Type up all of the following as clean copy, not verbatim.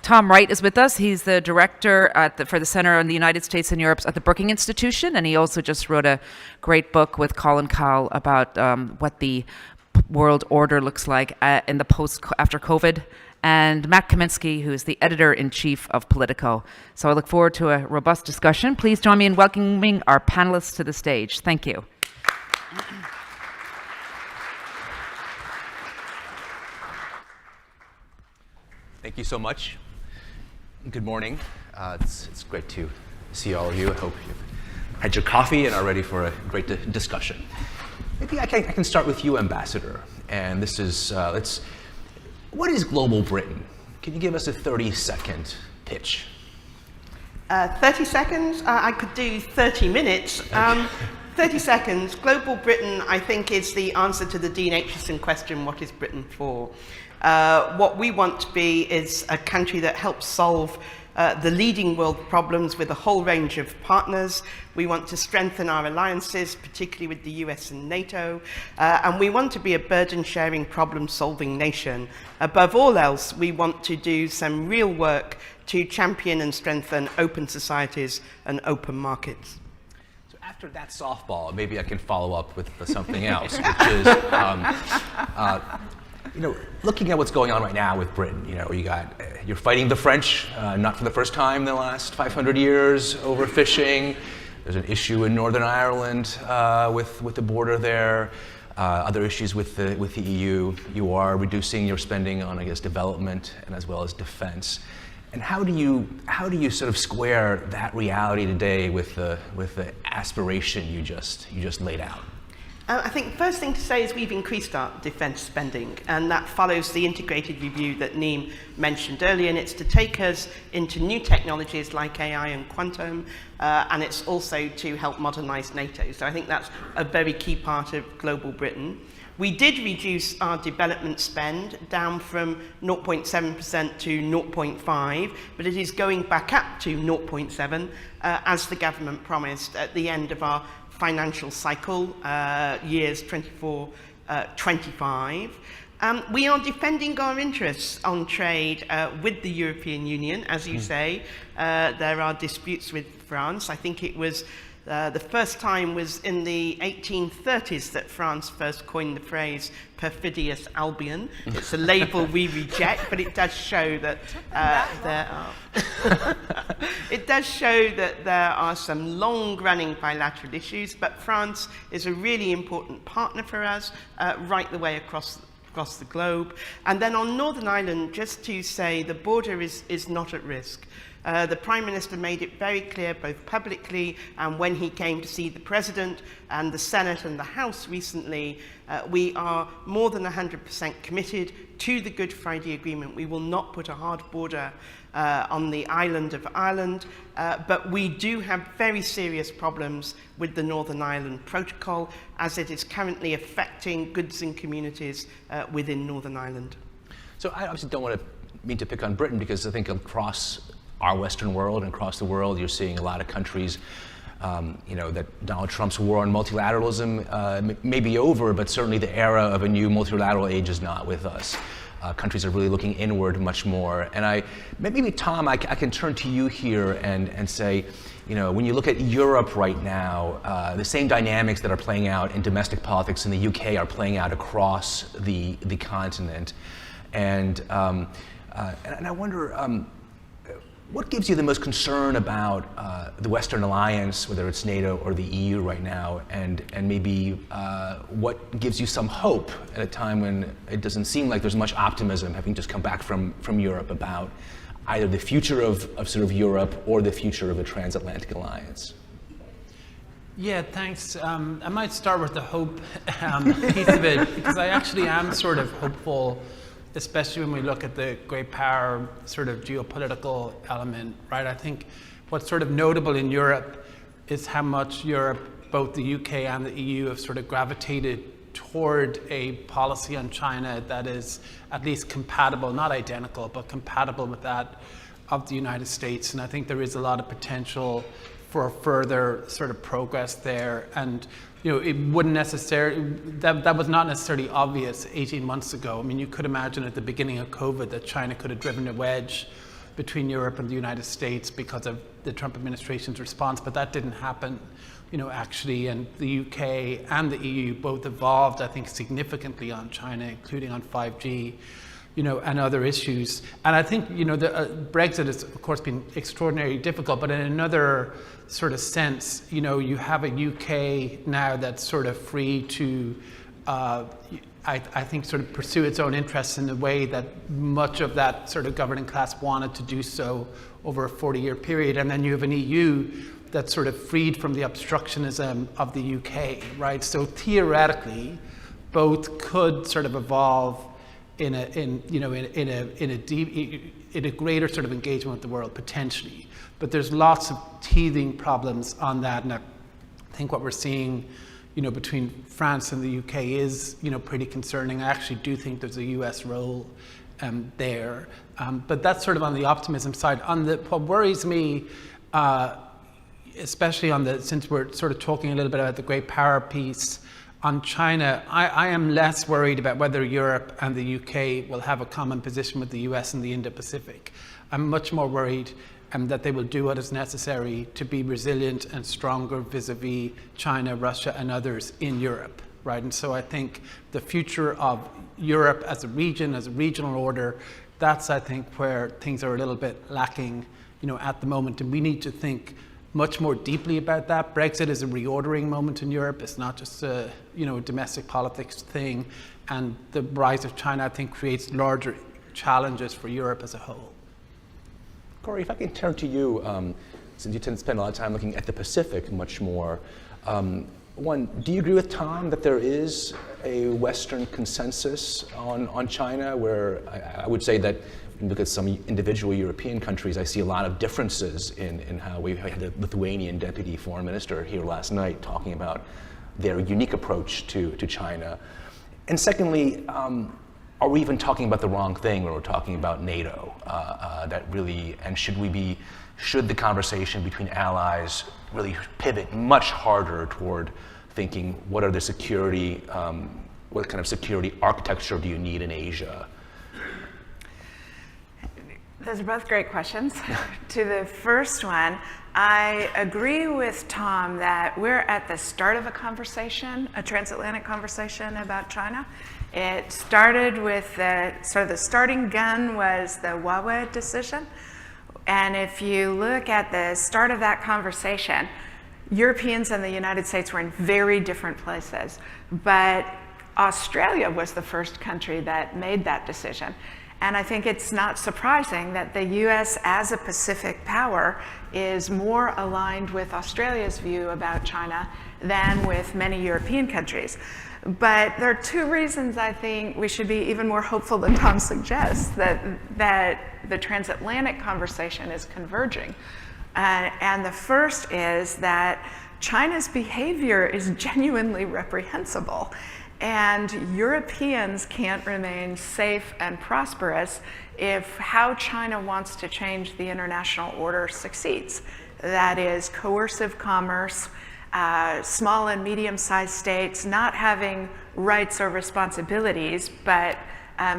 Tom Wright is with us. He's the director for the Center on the United States and Europe at the Brookings Institution, and he also just wrote a great book with Colin Cowell about what the world order looks like in the after COVID. And Matt Kaminski, who is the editor-in-chief of Politico. So I look forward to a robust discussion. Please join me in welcoming our panelists to the stage. Thank you. Thank you so much. Good morning. It's great to see all of you. I hope you've had your coffee and are ready for a great discussion. Maybe I can start with you, Ambassador. And this is, what is Global Britain? Can you give us a 30-second pitch? 30 seconds? I could do 30 minutes. 30 seconds. Global Britain, I think, is the answer to the Dean Aitchison question, what is Britain for? What we want to be is a country that helps solve the leading world problems with a whole range of partners. We want to strengthen our alliances, particularly with the US and NATO, and we want to be a burden-sharing, problem-solving nation. Above all else, we want to do some real work to champion and strengthen open societies and open markets. So after that softball, maybe I can follow up with something else, which is, looking at what's going on right now with Britain, you're fighting the French, not for the first time in the last 500 years, overfishing. There's an issue in Northern Ireland with the border there. Other issues with the EU. You are reducing your spending on, development and as well as defense. And how do you sort of square that reality today with the aspiration you just laid out? I think the first thing to say is we've increased our defence spending, and that follows the integrated review that Neem mentioned earlier, and it's to take us into new technologies like AI and quantum, and it's also to help modernise NATO. So I think that's a very key part of Global Britain. We did reduce our development spend down from 0.7% to 0.5%, but it is going back up to 0.7%, as the government promised at the end of our financial cycle, years 24-25. We are defending our interests on trade with the European Union. As you say, there are disputes with France. I think it was the first time was in the 1830s that France first coined the phrase perfidious Albion. It's a label we reject, but it does show that there are some long-running bilateral issues, but France is a really important partner for us right the way across the globe. And then on Northern Ireland, just to say the border is not at risk. The Prime Minister made it very clear, both publicly and when he came to see the President and the Senate and the House recently, we are more than 100% committed to the Good Friday Agreement. We will not put a hard border on the island of Ireland, but we do have very serious problems with the Northern Ireland Protocol as it is currently affecting goods and communities within Northern Ireland. So I obviously don't mean to pick on Britain, because I think across our Western world and across the world, you're seeing a lot of countries, that Donald Trump's war on multilateralism may be over, but certainly the era of a new multilateral age is not with us. Countries are really looking inward much more. And maybe Tom, I can turn to you here and say, when you look at Europe right now, the same dynamics that are playing out in domestic politics in the UK are playing out across the continent. And I wonder, what gives you the most concern about the Western alliance, whether it's NATO or the EU right now, and maybe what gives you some hope at a time when it doesn't seem like there's much optimism, having just come back from Europe, about either the future of sort of Europe or the future of a transatlantic alliance? Yeah, thanks. I might start with the hope piece of it, because I actually am sort of hopeful, especially when we look at the great power sort of geopolitical element, right? I think what's sort of notable in Europe is how much Europe, both the UK and the EU, have sort of gravitated toward a policy on China that is at least compatible, not identical, but compatible with that of the United States. And I think there is a lot of potential for further sort of progress there. And it wouldn't necessarily, that was not necessarily obvious 18 months ago. I mean, you could imagine at the beginning of COVID that China could have driven a wedge between Europe and the United States because of the Trump administration's response, but that didn't happen, actually, and the UK and the EU both evolved, I think, significantly on China, including on 5G, and other issues. And I think, Brexit has, of course, been extraordinarily difficult, but in another sort of sense, you have a UK now that's sort of free to, I think, sort of pursue its own interests in the way that much of that sort of governing class wanted to do so over a 40-year period. And then you have an EU that's sort of freed from the obstructionism of the UK, right? So theoretically, both could sort of evolve in a greater sort of engagement with the world, potentially. But there's lots of teething problems on that, and I think what we're seeing, between France and the UK is, pretty concerning. I actually do think there's a US role there, but that's sort of on the optimism side. What worries me, especially since we're sort of talking a little bit about the great power piece on China, I am less worried about whether Europe and the UK will have a common position with the US in the Indo-Pacific. I'm much more worried that they will do what is necessary to be resilient and stronger vis-a-vis China, Russia, and others in Europe, right? And so I think the future of Europe as a region, as a regional order, that's, I think, where things are a little bit lacking, at the moment. And we need to think much more deeply about that. Brexit is a reordering moment in Europe. It's not just a, domestic politics thing. And the rise of China, I think, creates larger challenges for Europe as a whole. Kori, if I can turn to you, since you tend to spend a lot of time looking at the Pacific much more. One, do you agree with Tom that there is a Western consensus on China, where I would say that when you look at some individual European countries, I see a lot of differences in how we had the Lithuanian deputy foreign minister here last night talking about their unique approach to China. And secondly, are we even talking about the wrong thing when we're talking about NATO? And should the conversation between allies really pivot much harder toward thinking what kind of security architecture do you need in Asia? Those are both great questions. To the first one, I agree with Tom that we're at the start of a conversation, a transatlantic conversation about China. It started with the starting gun was the Huawei decision. And if you look at the start of that conversation, Europeans and the United States were in very different places. But Australia was the first country that made that decision. And I think it's not surprising that the US as a Pacific power is more aligned with Australia's view about China than with many European countries. But there are two reasons I think we should be even more hopeful than Tom suggests that the transatlantic conversation is converging. And the first is that China's behavior is genuinely reprehensible. And Europeans can't remain safe and prosperous if how China wants to change the international order succeeds. That is coercive commerce, small and medium-sized states not having rights or responsibilities, but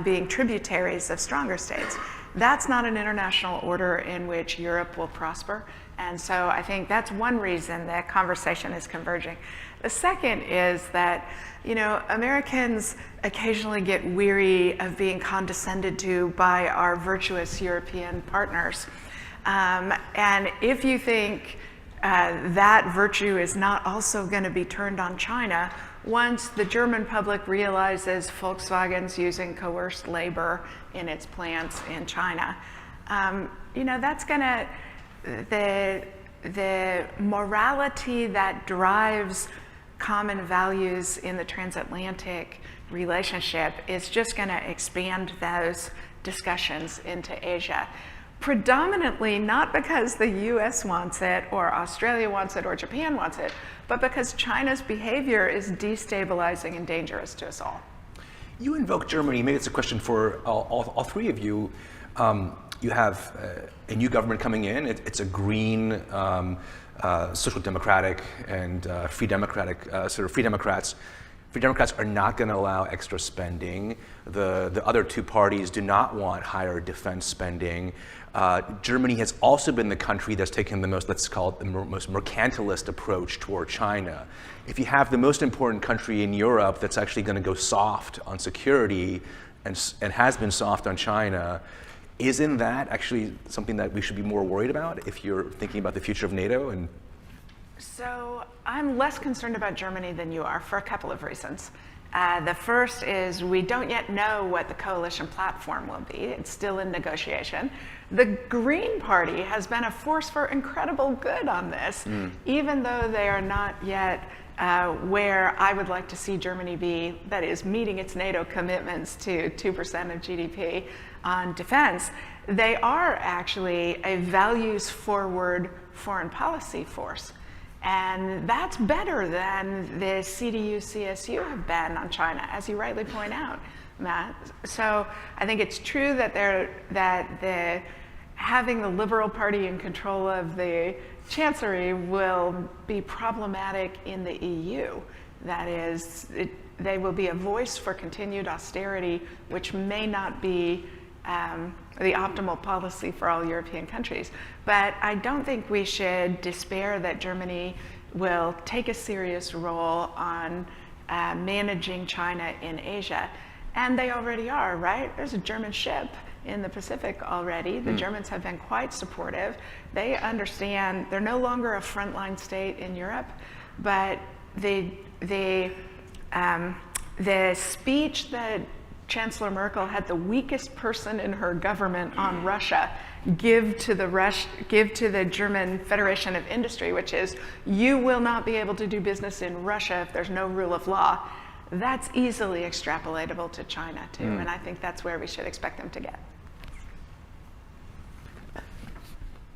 being tributaries of stronger states. That's not an international order in which Europe will prosper. And so I think that's one reason that conversation is converging. The second is that, Americans occasionally get weary of being condescended to by our virtuous European partners. And if you think that virtue is not also going to be turned on China, once the German public realizes Volkswagen's using coerced labor in its plants in China, that's going to, the morality that drives common values in the transatlantic relationship is just going to expand those discussions into Asia. Predominantly not because the US wants it, or Australia wants it, or Japan wants it, but because China's behavior is destabilizing and dangerous to us all. You invoke Germany. Maybe it's a question for all three of you. You have a new government coming in. It's a green, social democratic and free democratic, free Democrats. Free Democrats are not going to allow extra spending. The other two parties do not want higher defense spending. Germany has also been the country that's taken the most, let's call it the most mercantilist approach toward China. If you have the most important country in Europe that's actually going to go soft on security and has been soft on China, isn't that actually something that we should be more worried about if you're thinking about the future of NATO? And So I'm less concerned about Germany than you are for a couple of reasons. The first is we don't yet know what the coalition platform will be. It's still in negotiation. The Green Party has been a force for incredible good on this, even though they are not yet where I would like to see Germany be, that is meeting its NATO commitments to 2% of GDP on defense. They are actually a values-forward foreign policy force. And that's better than the CDU-CSU have been on China, as you rightly point out, Matt. So I think it's true that having the Liberal Party in control of the Chancery will be problematic in the EU. That is, they will be a voice for continued austerity, which may not be the optimal policy for all European countries. But I don't think we should despair that Germany will take a serious role on managing China in Asia. And they already are, right? There's a German ship in the Pacific already. The Germans have been quite supportive. They understand they're no longer a frontline state in Europe, but the speech that Chancellor Merkel had the weakest person in her government on Russia give to the German Federation of Industry, which is, you will not be able to do business in Russia if there's no rule of law. That's easily extrapolatable to China too, and I think that's where we should expect them to get.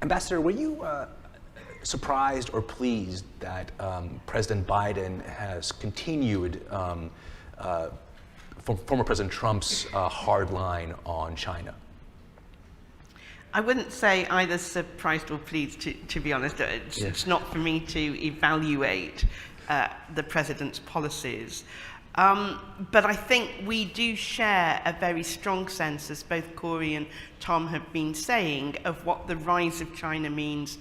Ambassador, were you surprised or pleased that President Biden has continued former President Trump's hard line on China? I wouldn't say either surprised or pleased, to be honest. It's not for me to evaluate the president's policies. But I think we do share a very strong sense, as both Kori and Tom have been saying, of what the rise of China means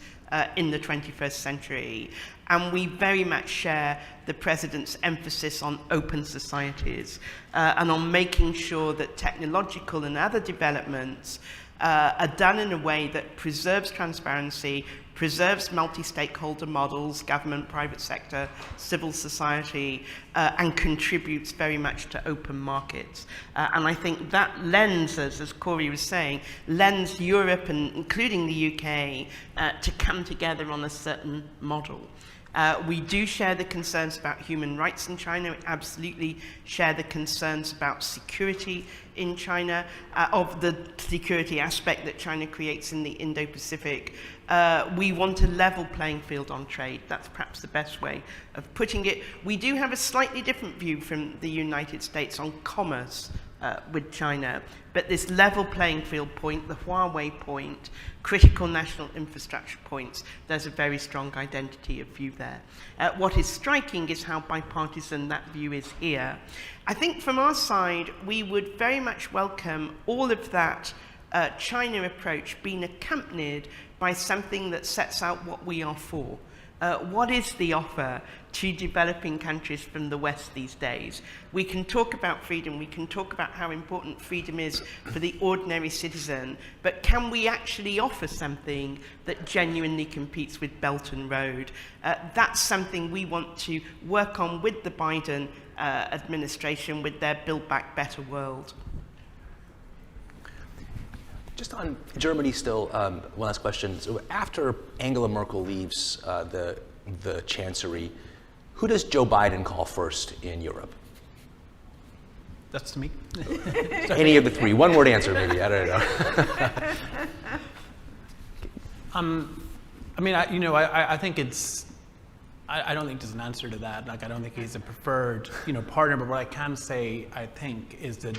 in the 21st century. And we very much share the president's emphasis on open societies and on making sure that technological and other developments are done in a way that preserves transparency, preserves multi-stakeholder models, government, private sector, civil society, and contributes very much to open markets. And I think that lends us, as Kori was saying, lends Europe, and including the UK, to come together on a certain model. We do share the concerns about human rights in China. We absolutely share the concerns about security in China, of the security aspect that China creates in the Indo-Pacific. We want a level playing field on trade. That's perhaps the best way of putting it. We do have a slightly different view from the United States on commerce with China, but this level playing field point, the Huawei point, critical national infrastructure points, there's a very strong identity of view there. What is striking is how bipartisan that view is here. I think from our side, we would very much welcome all of that China approach being accompanied by something that sets out what we are for. What is the offer to developing countries from the West these days? We can talk about freedom, we can talk about how important freedom is for the ordinary citizen, but can we actually offer something that genuinely competes with Belt and Road? That's something we want to work on with the Biden administration, with their Build Back Better world. Just on Germany still, one last question. So after Angela Merkel leaves the Chancery, who does Joe Biden call first in Europe? That's to me. Any of the three. One word answer, maybe. I don't know. I think it's. I don't think there's an answer to that. Like, I don't think he's a preferred, partner. But what I can say, I think, is that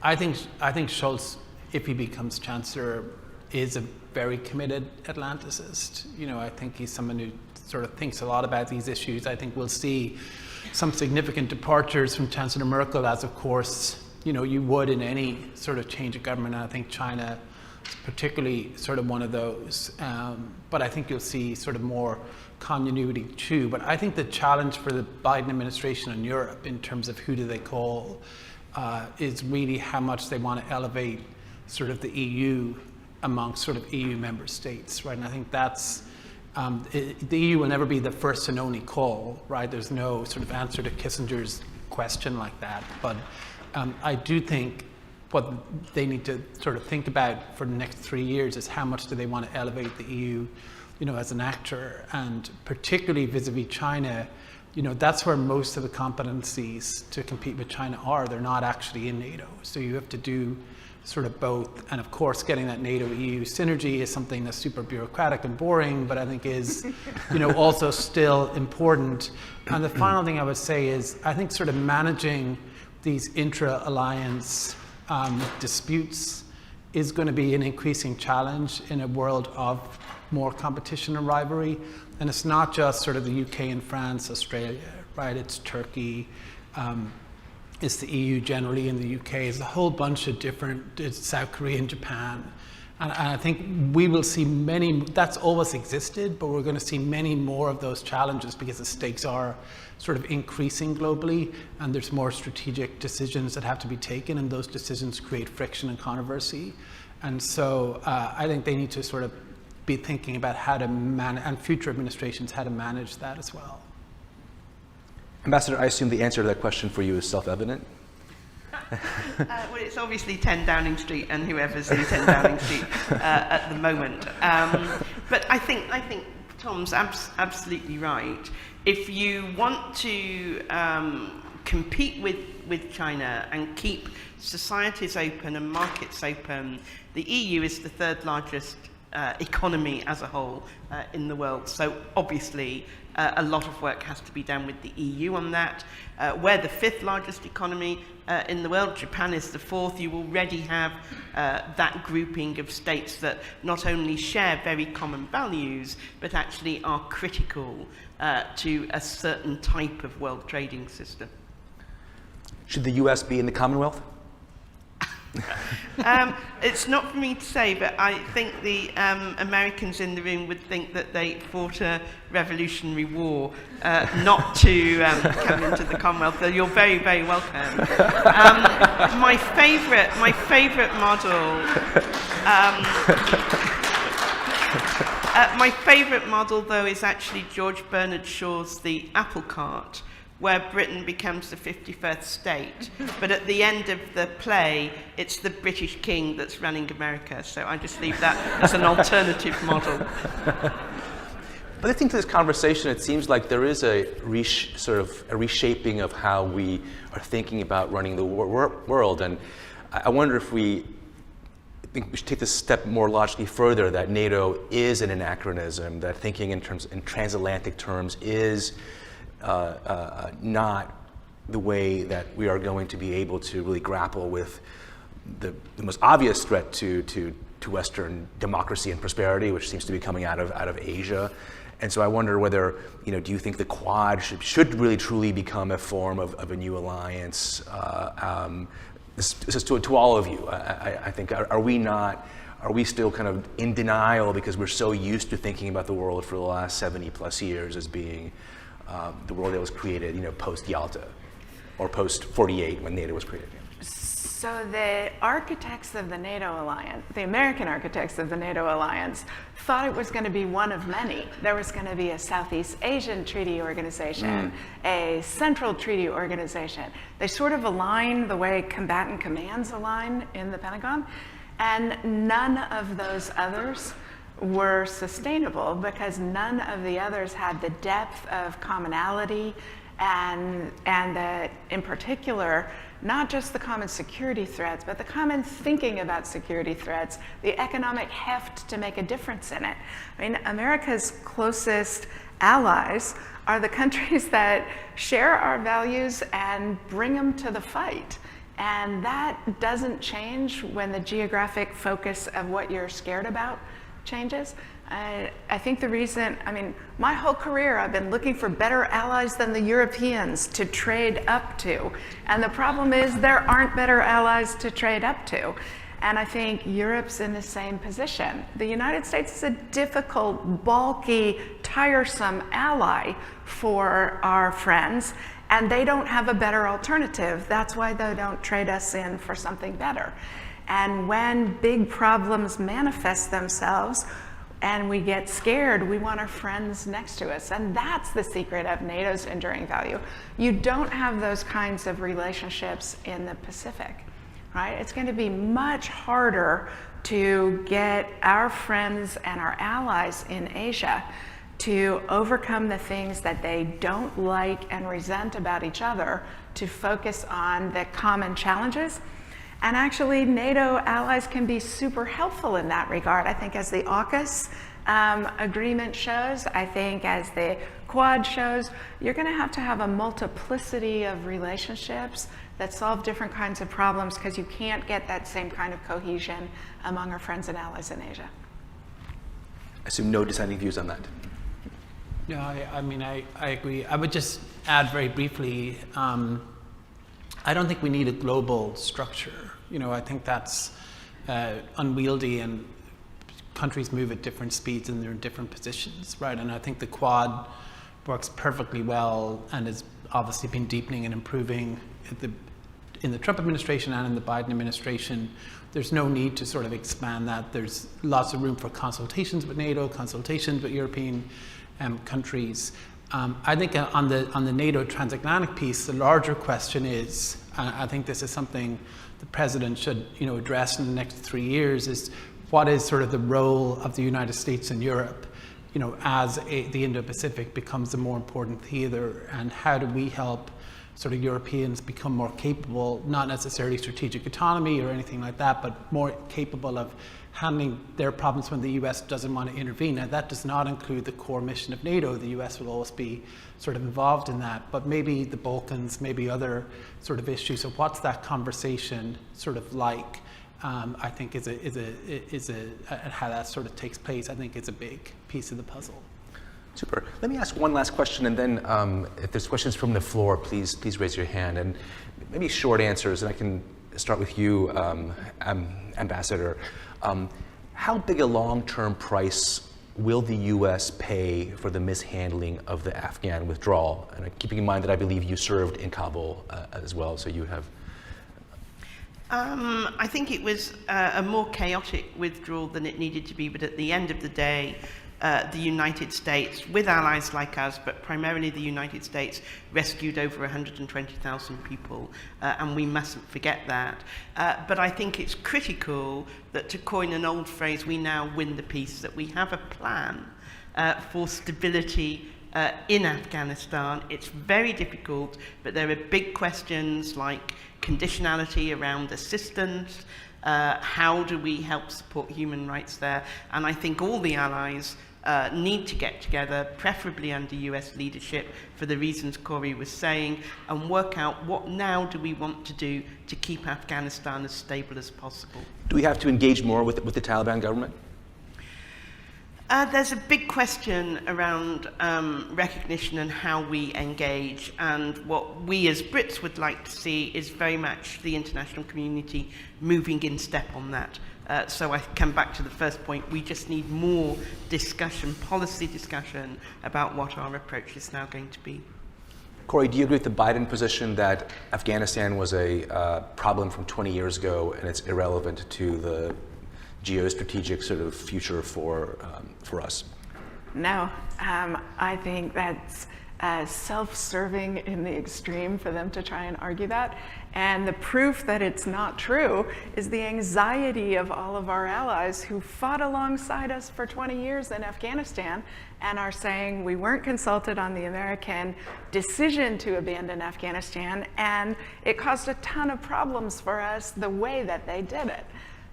I think Scholz, if he becomes Chancellor, is a very committed Atlanticist. I think he's someone who sort of thinks a lot about these issues. I think we'll see some significant departures from Chancellor Merkel, as of course, you would in any sort of change of government. And I think China is particularly sort of one of those. But I think you'll see sort of more continuity too. But I think the challenge for the Biden administration in Europe in terms of who do they call is really how much they want to elevate sort of the EU amongst sort of EU member states, right? And I think that's, the EU will never be the first and only call, right? There's no sort of answer to Kissinger's question like that. But I do think what they need to sort of think about for the next 3 years is how much do they want to elevate the EU, as an actor, and particularly vis-a-vis China. That's where most of the competencies to compete with China are. They're not actually in NATO. So you have to do sort of both. And of course, getting that NATO-EU synergy is something that's super bureaucratic and boring, but I think is, also still important. And the final thing I would say is, I think sort of managing these intra-alliance disputes is going to be an increasing challenge in a world of more competition and rivalry. And it's not just sort of the UK and France, Australia, right? It's Turkey, it's the EU generally in the UK, it's a whole bunch of different, it's South Korea and Japan. And I think we will see many, that's always existed, but we're going to see many more of those challenges because the stakes are sort of increasing globally, and there's more strategic decisions that have to be taken, and those decisions create friction and controversy. And so I think they need to sort of be thinking about how to manage, and future administrations, how to manage that as well. Ambassador, I assume the answer to that question for you is self-evident? Well, it's obviously 10 Downing Street and whoever's in 10 Downing Street at the moment. But I think Tom's absolutely right. If you want to compete with China and keep societies open and markets open, the EU is the third largest economy as a whole in the world. So obviously a lot of work has to be done with the EU on that. We're the fifth largest economy in the world. Japan is the fourth. You already have that grouping of states that not only share very common values, but actually are critical to a certain type of world trading system. Should the US be in the Commonwealth? It's not for me to say, but I think the Americans in the room would think that they fought a revolutionary war not to come into the Commonwealth. So you're very, very welcome. My favourite model. My favourite model, though, is actually George Bernard Shaw's The Apple Cart, where Britain becomes the 51st state. But at the end of the play, it's the British king that's running America. So I just leave that as an alternative model. But listening to this conversation, it seems like there is a reshaping of how we are thinking about running the world. And I wonder if I think we should take this step more logically further, that NATO is an anachronism, that thinking in transatlantic terms is not the way that we are going to be able to really grapple with the most obvious threat to Western democracy and prosperity, which seems to be coming out of Asia. And so I wonder whether, do you think the Quad should really truly become a form of a new alliance? This is to all of you. I think, are we still kind of in denial because we're so used to thinking about the world for the last 70 plus years as being the world that was created, post-Yalta or post-48 when NATO was created? So the architects of the NATO alliance, the American architects of the NATO alliance, thought it was going to be one of many. There was going to be a Southeast Asian treaty organization, a Central Treaty Organization. They sort of align the way combatant commands align in the Pentagon, and none of those others were sustainable because none of the others had the depth of commonality and in particular, not just the common security threats, but the common thinking about security threats, the economic heft to make a difference in it. I mean, America's closest allies are the countries that share our values and bring them to the fight. And that doesn't change when the geographic focus of what you're scared about changes. I think the reason, I mean, my whole career I've been looking for better allies than the Europeans to trade up to. And the problem is there aren't better allies to trade up to. And I think Europe's in the same position. The United States is a difficult, bulky, tiresome ally for our friends, and they don't have a better alternative. That's why they don't trade us in for something better. And when big problems manifest themselves, and we get scared, we want our friends next to us. And that's the secret of NATO's enduring value. You don't have those kinds of relationships in the Pacific, right? It's going to be much harder to get our friends and our allies in Asia to overcome the things that they don't like and resent about each other, to focus on the common challenges. And actually, NATO allies can be super helpful in that regard. I think as the AUKUS agreement shows, I think as the Quad shows, you're going to have a multiplicity of relationships that solve different kinds of problems, because you can't get that same kind of cohesion among our friends and allies in Asia. I assume no dissenting views on that. No, I mean, I agree. I would just add very briefly, I don't think we need a global structure. You know, I think that's unwieldy, and countries move at different speeds and they're in different positions, right? And I think the Quad works perfectly well and has obviously been deepening and improving in the Trump administration and in the Biden administration. There's no need to sort of expand that. There's lots of room for consultations with NATO, consultations with European countries. I think on the NATO transatlantic piece, the larger question is, I think this is something the president should, you know, address in the next 3 years, is what is sort of the role of the United States and Europe, you know, as the Indo-Pacific becomes a more important theater, and how do we help sort of Europeans become more capable, not necessarily strategic autonomy or anything like that, but more capable of handling their problems when the US doesn't want to intervene. Now, that does not include the core mission of NATO. The US will always be sort of involved in that, but maybe the Balkans, maybe other sort of issues. So what's that conversation sort of like? I think is how that sort of takes place, I think is a big piece of the puzzle. Super. Let me ask one last question, and then if there's questions from the floor, please raise your hand, and maybe short answers. And I can start with you, Ambassador. How big a long-term price will the U.S. pay for the mishandling of the Afghan withdrawal? And keeping in mind that I believe you served in Kabul as well, so you have. I think it was a more chaotic withdrawal than it needed to be, but at the end of the day, the United States, with allies like us, but primarily the United States, rescued over 120,000 people, and we mustn't forget that. But I think it's critical that, to coin an old phrase, we now win the peace, that we have a plan for stability in Afghanistan. It's very difficult, but there are big questions like conditionality around assistance, how do we help support human rights there, and I think all the allies need to get together, preferably under US leadership, for the reasons Kori was saying, and work out what now do we want to do to keep Afghanistan as stable as possible. Do we have to engage more with the Taliban government? There's a big question around recognition and how we engage, and what we as Brits would like to see is very much the international community moving in step on that. So I come back to the first point, we just need more discussion, policy discussion, about what our approach is now going to be. Kori, do you agree with the Biden position that Afghanistan was a problem from 20 years ago and it's irrelevant to the geostrategic sort of future for us? No, I think that's self-serving in the extreme for them to try and argue that. And the proof that it's not true is the anxiety of all of our allies who fought alongside us for 20 years in Afghanistan and are saying we weren't consulted on the American decision to abandon Afghanistan, and it caused a ton of problems for us the way that they did it.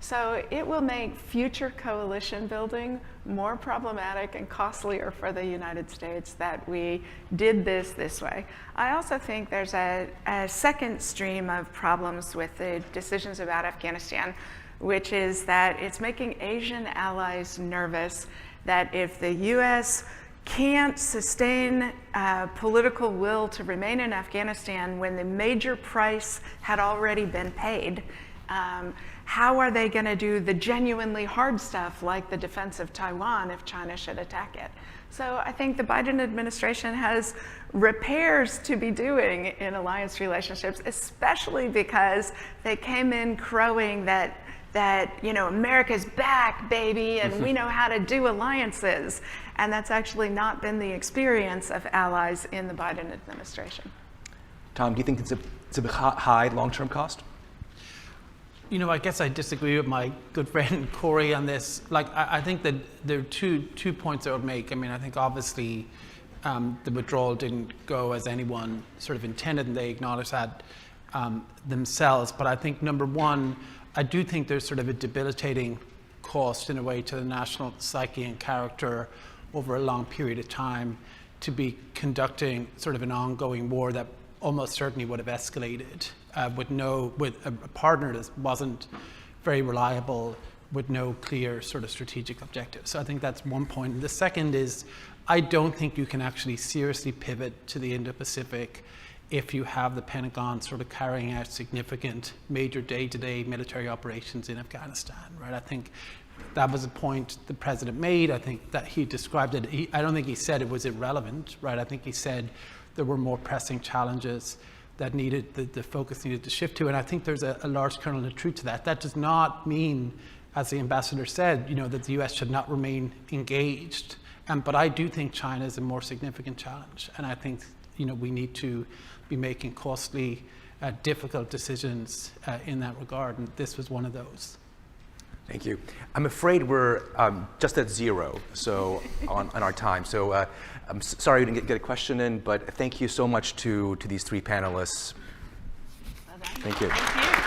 So it will make future coalition building more problematic and costlier for the United States that we did this way. I also think there's a second stream of problems with the decisions about Afghanistan, which is that it's making Asian allies nervous that if the US can't sustain political will to remain in Afghanistan when the major price had already been paid, how are they going to do the genuinely hard stuff like the defense of Taiwan if China should attack it? So I think the Biden administration has repairs to be doing in alliance relationships, especially because they came in crowing that America's back, baby, and we know how to do alliances. And that's actually not been the experience of allies in the Biden administration. Tom, do you think it's a high long-term cost? I guess I disagree with my good friend Kori on this. I think that there are two points I would make. I think obviously the withdrawal didn't go as anyone sort of intended, and they acknowledge that themselves. But I think, number one, I do think there's sort of a debilitating cost in a way to the national psyche and character over a long period of time to be conducting sort of an ongoing war that almost certainly would have escalated with a partner that wasn't very reliable, with no clear sort of strategic objective. So I think that's one point. The second is, I don't think you can actually seriously pivot to the Indo-Pacific if you have the Pentagon sort of carrying out significant major day-to-day military operations in Afghanistan, right? I think that was a point the president made. I think that he described it. I don't think he said it was irrelevant, right? I think he said there were more pressing challenges that needed, the focus needed to shift to, and I think there's a large kernel of truth to that. That does not mean, as the ambassador said, that the US should not remain engaged. But I do think China is a more significant challenge, and I think we need to be making costly, difficult decisions in that regard, and this was one of those. Thank you. I'm afraid we're just at zero on our time. So I'm sorry we didn't get a question in, but thank you so much to these three panelists. Thank you. Thank you.